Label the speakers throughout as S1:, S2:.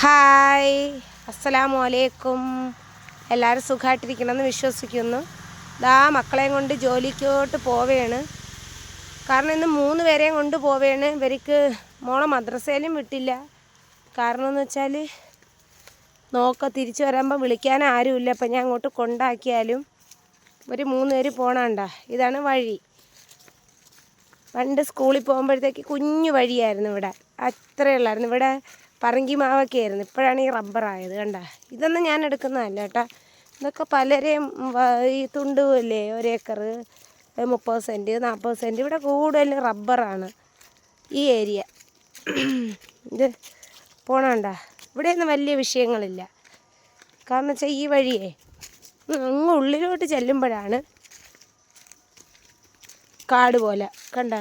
S1: Hi, അസ്സലാമു അലൈക്കും. എല്ലാവരും സുഖമായിട്ടിരിക്കണമെന്ന് വിശ്വസിക്കുന്നു. മക്കളെയും കൊണ്ട് ജോലിക്കോട്ട് പോവുകയാണ്. കാരണം ഇന്ന് 3 പേരെയും കൊണ്ട് പോവുകയാണ്. ഇവർക്ക് മോളെ മദ്രസയിലും വിട്ടില്ല. കാരണം എന്ന് വെച്ചാൽ തിരിച്ചു വരുമ്പോൾ വിളിക്കാൻ ആരുമില്ല. അപ്പം ഞാൻ അങ്ങോട്ട് കൊണ്ടാക്കിയാലും ഒരു 3 പേര് പോകണണ്ട. ഇതാണ് വഴി. പണ്ട് സ്കൂളിൽ പോകുമ്പോഴത്തേക്ക് കുഞ്ഞു വഴിയായിരുന്നു. ഇവിടെ അത്രയുള്ളായിരുന്നു. ഇവിടെ പറങ്കി മാവൊക്കെ ആയിരുന്നു. ഇപ്പോഴാണ് ഈ റബ്ബറായത്. കണ്ട, ഇതൊന്നും ഞാൻ എടുക്കുന്നതല്ല കേട്ടോ. ഇതൊക്കെ പലരെയും ഈ തുണ്ടുമില്ലേ, 1 ഏക്കർ 30 സെൻറ്റ് 40 സെൻറ്റ്. ഇവിടെ കൂടുതൽ റബ്ബറാണ് ഈ ഏരിയ. ഇത് പോണണ്ട, ഇവിടെയൊന്നും വലിയ വിഷയങ്ങളില്ല. കാരണം വെച്ചാൽ ഈ വഴിയേ അങ്ങ് ഉള്ളിലോട്ട് ചെല്ലുമ്പോഴാണ് കാട് പോലെ. കണ്ട,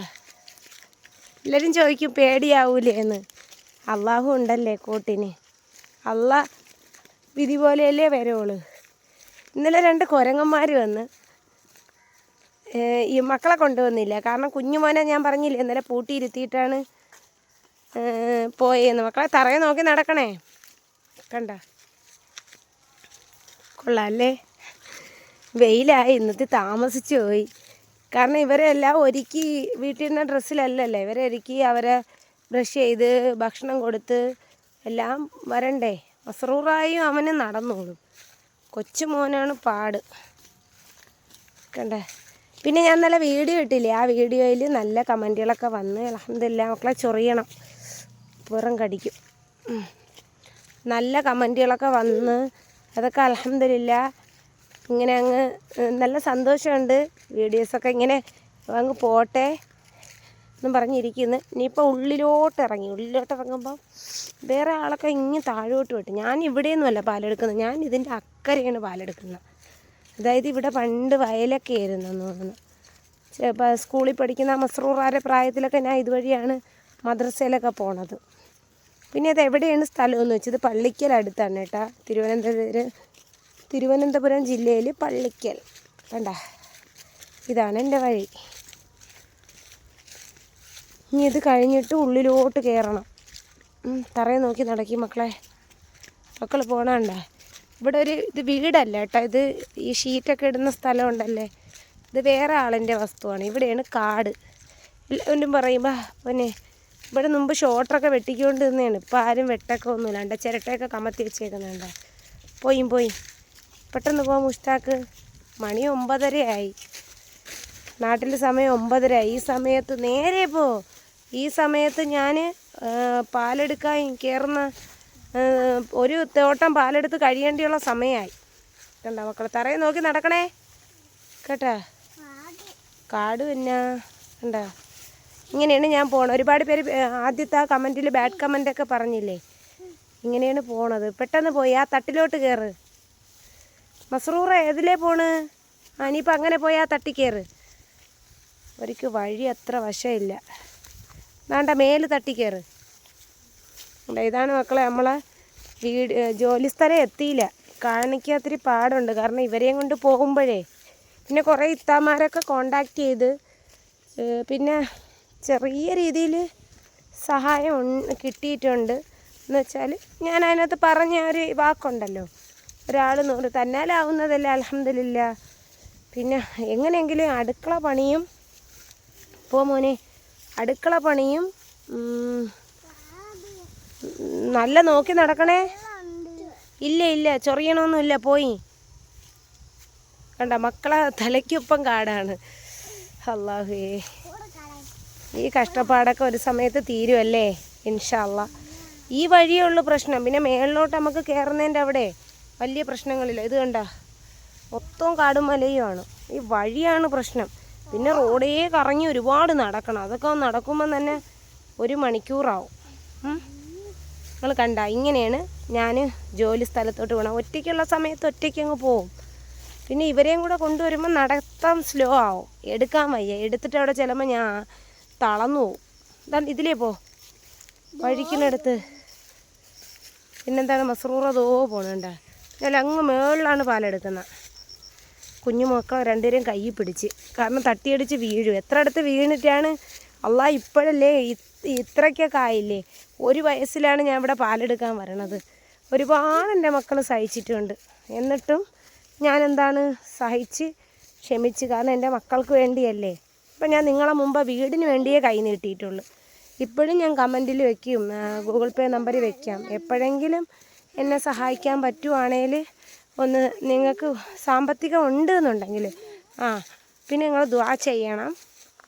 S1: എല്ലാവരും ചോദിക്കും പേടിയാവൂലേ എന്ന്. അള്ളാഹു ഉണ്ടല്ലേ കൂട്ടിന്. അള്ളാഹ് വിധി പോലെയല്ലേ വരുള്ളൂ. ഇന്നലെ 2 കുരങ്ങന്മാർ വന്ന് ഈ മക്കളെ കൊണ്ടുവന്നില്ല. കാരണം കുഞ്ഞുമോനെ ഞാൻ പറഞ്ഞില്ലേ ഇന്നലെ പൂട്ടിയിരുത്തിയിട്ടാണ് പോയെന്ന്. മക്കളെ തറയെ നോക്കി നടക്കണേ. കണ്ട, കൊള്ളാമല്ലേ. വെയിലായി, ഇന്നത്തെ താമസിച്ചു പോയി. കാരണം ഇവരെല്ലാം ഒരുക്കി വീട്ടിൽ ഡ്രസ്സിലല്ലല്ലേ. ഇവരെ ഒരുക്കി അവരെ ബ്രഷ് ചെയ്ത് ഭക്ഷണം കൊടുത്ത് എല്ലാം വരണ്ടേ. മസ്റൂറായും അവന് നടന്നോളും. കൊച്ചു മോനാണ് പാട്. കണ്ടേ. പിന്നെ ഞാൻ നല്ല വീഡിയോ ഇട്ടില്ലേ, ആ വീഡിയോയിൽ നല്ല കമൻറ്റുകളൊക്കെ വന്ന് അൽഹംദുലില്ലാ. മക്കളെ ചൊറിയണം, പുറം കടിക്കും. നല്ല കമൻറ്റുകളൊക്കെ വന്ന് അതൊക്കെ അൽഹംദുലില്ലാ. ഇങ്ങനെ അങ്ങ് നല്ല സന്തോഷമുണ്ട്. വീഡിയോസൊക്കെ ഇങ്ങനെ അങ്ങ് പോട്ടെ എന്നും പറഞ്ഞിരിക്കുന്നു. ഇനിയിപ്പോൾ ഉള്ളിലോട്ട് ഇറങ്ങുമ്പോൾ വേറെ ആളൊക്കെ ഇങ്ങനെ താഴോട്ട് വിട്ടു. ഞാൻ ഇവിടെയൊന്നുമല്ല പാലെടുക്കുന്നത്, ഞാൻ ഇതിൻ്റെ അക്കരെയാണ് പാലെടുക്കുന്നത്. അതായത് ഇവിടെ പണ്ട് വയലൊക്കെ ആയിരുന്നു തോന്നുന്നു. സ്കൂളിൽ പഠിക്കുന്ന മസ്റൂറാരെ പ്രായത്തിലൊക്കെ ഞാൻ ഇതുവഴിയാണ് മദ്രസയിലൊക്കെ പോണത്. പിന്നെ അത് എവിടെയാണ് സ്ഥലമെന്ന് വെച്ചത് പള്ളിക്കൽ അടുത്താണ് കേട്ടോ. തിരുവനന്തപുരം ജില്ലയിൽ പള്ളിക്കൽ. കണ്ട, ഇതാണ് എൻ്റെ വഴി. ഇനി ഇത് കഴിഞ്ഞിട്ട് ഉള്ളിലോട്ട് കയറണം. തറയെ നോക്കി നടക്കും മക്കളെ. മക്കൾ പോകണണ്ട. ഇവിടെ ഇത് വീടല്ല കേട്ടോ. ഇത് ഈ ഷീറ്റൊക്കെ ഇടുന്ന സ്ഥലമുണ്ടല്ലേ, ഇത് വേറെ ആളിൻ്റെ വസ്തുവാണ്. ഇവിടെയാണ് കാട്. എല്ലാവരും പറയുമ്പോൾ പിന്നെ ഇവിടെ മുമ്പ് ഷോട്ടറൊക്കെ വെട്ടിക്കൊണ്ട് നിന്നതാണ്. ഇപ്പോൾ ആരും വെട്ടൊക്കെ ഒന്നുമില്ല. കണ്ട, ചിരട്ടയൊക്കെ കമത്തി വെച്ചേക്കുന്നുണ്ട്. പോയി പെട്ടെന്ന് പോകാം മുഷ്താക്ക്. മണി 9:30 നാട്ടിൽ സമയം 9:30. ഈ സമയത്ത് നേരെ ഈ സമയത്ത് ഞാൻ പാലെടുക്കാൻ കയറുന്ന ഒരു തോട്ടം പാലെടുത്ത് കഴിയേണ്ടിയുള്ള സമയമായി. കണ്ട മക്കളെ, തറയെ നോക്കി നടക്കണേ കേട്ടാ. കാട് പിന്നെ കണ്ട, ഇങ്ങനെയാണ് ഞാൻ പോണത്. ഒരുപാട് പേര് ആദ്യത്തെ ആ കമൻറ്റിൽ ബാഡ് കമൻ്റൊക്കെ പറഞ്ഞില്ലേ, ഇങ്ങനെയാണ് പോണത്. പെട്ടെന്ന് പോയി ആ തട്ടിലോട്ട് കയറ്. മസ്റൂറ ഏതിലേ പോണ്? ഇനിയിപ്പോൾ അങ്ങനെ പോയി ആ തട്ടി കയറ്. അവർക്ക് വഴി അത്ര വശമില്ല. വേണ്ട, മേല് തട്ടിക്കയറ്. ഇതാണ് മക്കളെ നമ്മളെ ജോലി സ്ഥലം എത്തിയില്ല. കാണിക്കാത്തിരി പാടുണ്ട്. കാരണം ഇവരെയും കൊണ്ട് പോകുമ്പോഴേ പിന്നെ കുറേ ഇത്താമാരൊക്കെ കോണ്ടാക്ട് ചെയ്ത് പിന്നെ ചെറിയ രീതിയിൽ സഹായം കിട്ടിയിട്ടുണ്ട്. എന്ന് വെച്ചാൽ ഞാൻ അതിനകത്ത് പറഞ്ഞ ഒരു വാക്കുണ്ടല്ലോ, ഒരാൾ 100 തന്നാലാവുന്നതല്ലേ അൽഹംദുലില്ലാ. പിന്നെ എങ്ങനെയെങ്കിലും അടുക്കള പണിയും മോനെ അടുക്കള പണിയും നല്ല നോക്കി നടക്കണേ. ഇല്ല ചൊറിയണമൊന്നുമില്ല. പോയി കണ്ട മക്കളെ തലയ്ക്കൊപ്പം കാടാണ്. അല്ലാഹുവേ, ഈ കഷ്ടപ്പാടൊക്കെ ഒരു സമയത്ത് തീരുമല്ലേ ഇൻഷാ അല്ലാ. ഈ വഴിയുള്ള പ്രശ്നം. പിന്നെ മേളിലോട്ട് നമുക്ക് കയറുന്നതിൻ്റെ അവിടെ വലിയ പ്രശ്നങ്ങളില്ല. ഇത് കണ്ട, മൊത്തം കാടും മലയുമാണ്. ഈ വഴിയാണ് പ്രശ്നം. പിന്നെ റോഡേ കറങ്ങി ഒരുപാട് നടക്കണം. അതൊക്കെ നടക്കുമ്പം തന്നെ 1 മണിക്കൂറാവും. നിങ്ങൾ കണ്ട, ഇങ്ങനെയാണ് ഞാൻ ജോലി സ്ഥലത്തോട്ട് പോകണം. ഒറ്റയ്ക്കുള്ള സമയത്ത് ഒറ്റയ്ക്ക് അങ്ങ് പോവും. പിന്നെ ഇവരെയും കൂടെ കൊണ്ടുവരുമ്പോൾ നടത്താൻ സ്ലോ ആവും. എടുക്കാൻ വയ്യ. എടുത്തിട്ട് അവിടെ ചെല്ലുമ്പോൾ ഞാൻ തളർന്നു പോവും. ഇതാണ് ഇതിലേ വഴിക്കുന്നിടത്ത്. പിന്നെന്താണ് മസ്റൂറ പോകണണ്ട. ഞാൻ അങ്ങ് മേളിലാണ് പാലെടുക്കുന്നത്. കുഞ്ഞു മക്കൾ 2 പേരും കൈ പിടിച്ച്. കാരണം തട്ടിയടിച്ച് വീഴും. എത്ര അടുത്ത് വീണിട്ടാണ് അല്ലാ ഇപ്പോഴല്ലേ ഇത്രയ്ക്കൊക്കെ ആയില്ലേ. 1 വയസ്സിലാണ് ഞാൻ ഇവിടെ പാലെടുക്കാൻ വരണത്. ഒരുപാട് എൻ്റെ മക്കൾ സഹിച്ചിട്ടുണ്ട്. എന്നിട്ടും ഞാനെന്താണ് സഹിച്ച് ക്ഷമിച്ച്, കാരണം എൻ്റെ മക്കൾക്ക് വേണ്ടിയല്ലേ. ഇപ്പം ഞാൻ നിങ്ങളെ മുമ്പ് വീടിന് വേണ്ടിയേ കൈ നീട്ടിയിട്ടുള്ളൂ. ഇപ്പോഴും ഞാൻ കമൻറ്റിൽ വെക്കും, ഗൂഗിൾ പേ നമ്പറിൽ വെക്കാം. എപ്പോഴെങ്കിലും എന്നെ സഹായിക്കാൻ പറ്റുവാണെങ്കിൽ ഒന്ന്, നിങ്ങൾക്ക് സാമ്പത്തികം ഉണ്ട് എന്നുണ്ടെങ്കിൽ പിന്നെ നിങ്ങൾ ദുആ ചെയ്യണം.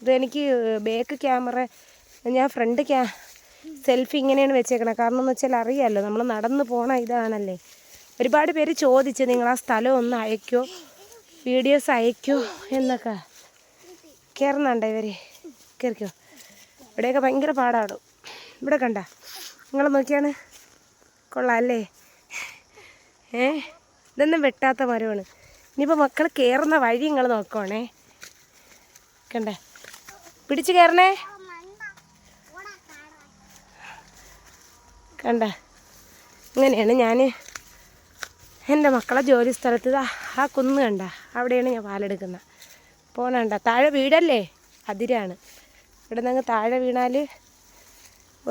S1: ഇതെനിക്ക് ബാക്ക് ക്യാമറ, ഞാൻ ഫ്രണ്ട് സെൽഫി ഇങ്ങനെയാണ് വെച്ചേക്കണം. കാരണം എന്ന് വെച്ചാൽ അറിയാമല്ലോ, നമ്മൾ നടന്നു പോണ ഇതാണല്ലേ. ഒരുപാട് പേര് ചോദിച്ച് നിങ്ങൾ ആ സ്ഥലം ഒന്ന് അയക്കോ, വീഡിയോസ് അയക്കോ എന്നൊക്കെ. കയറുന്നുണ്ടോ ഇവർ? കയറിക്കോ. ഇവിടെയൊക്കെ ഭയങ്കര പാടാടും. ഇവിടെ കണ്ട നിങ്ങൾ നോക്കിയാണ്, കൊള്ളാം അല്ലേ? ഇതൊന്നും വെട്ടാത്ത മരമാണ്. ഇനിയിപ്പോൾ മക്കൾ കയറുന്ന വഴി നിങ്ങൾ നോക്കുവാണേ. കണ്ടേ, പിടിച്ച് കയറണേ. കണ്ട, ഇങ്ങനെയാണ് ഞാൻ എൻ്റെ മക്കളെ ജോലി സ്ഥലത്ത് ആ കുന്ന് കണ്ട, അവിടെയാണ് ഞാൻ പാലെടുക്കുന്നത്. പോണണ്ട, താഴെ വീടല്ലേ, അതിരാണ്. ഇവിടെ നിന്ന് താഴെ വീണാൽ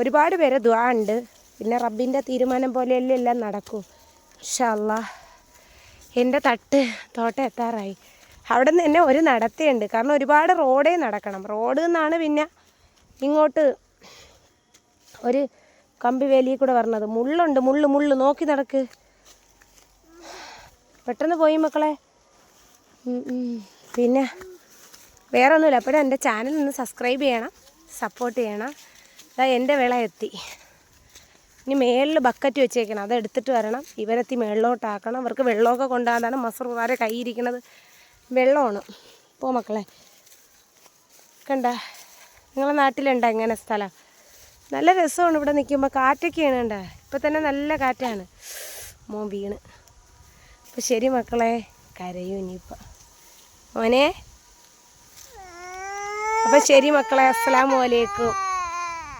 S1: ഒരുപാട് പേരെ ദുആ ഉണ്ട്. പിന്നെ റബ്ബിൻ്റെ തീരുമാനം പോലെയല്ലേ എല്ലാം നടക്കൂ. ഇൻഷാ അല്ലാഹ്. എൻ്റെ തോട്ടം എത്താറായി. അവിടെ നിന്ന് തന്നെ ഒരു നടത്തയുണ്ട്. കാരണം ഒരുപാട് റോഡേ നടക്കണം. റോഡിൽ നിന്നാണ് പിന്നെ ഇങ്ങോട്ട് ഒരു കമ്പി വേലിയിൽ കൂടെ വരണത്. മുള്ളുണ്ട്, മുള്ള് നോക്കി നടക്ക്. പെട്ടെന്ന് പോയി മക്കളെ. പിന്നെ വേറെ ഒന്നുമില്ല. അപ്പോഴും എൻ്റെ ചാനൽ ഒന്ന് സബ്സ്ക്രൈബ് ചെയ്യണം, സപ്പോർട്ട് ചെയ്യണം. അതാ എൻ്റെ വിള എത്തി. ഇനി മേളിൽ ബക്കറ്റ് വെച്ചേക്കണം, അത് എടുത്തിട്ട് വരണം. ഇവരെത്തി മേളിലോട്ടാക്കണം. അവർക്ക് വെള്ളമൊക്കെ കൊണ്ടുപോകാതാണ്. മസറുകാരെ കൈയിരിക്കണത് വെള്ളമാണ്. പോ മക്കളെ. കണ്ട, നിങ്ങളെ നാട്ടിലുണ്ടോ ഇങ്ങനെ സ്ഥലം? നല്ല രസമാണ് ഇവിടെ നിൽക്കുമ്പോൾ. കാറ്റൊക്കെയാണ് കണ്ട. ഇപ്പം തന്നെ നല്ല കാറ്റാണ്. മോൻ വീണ്. അപ്പം ശരി മക്കളെ, കരയും ഇനിയിപ്പം മോനെ. അപ്പം ശരി മക്കളെ, അസ്സലാമു അലൈക്കും.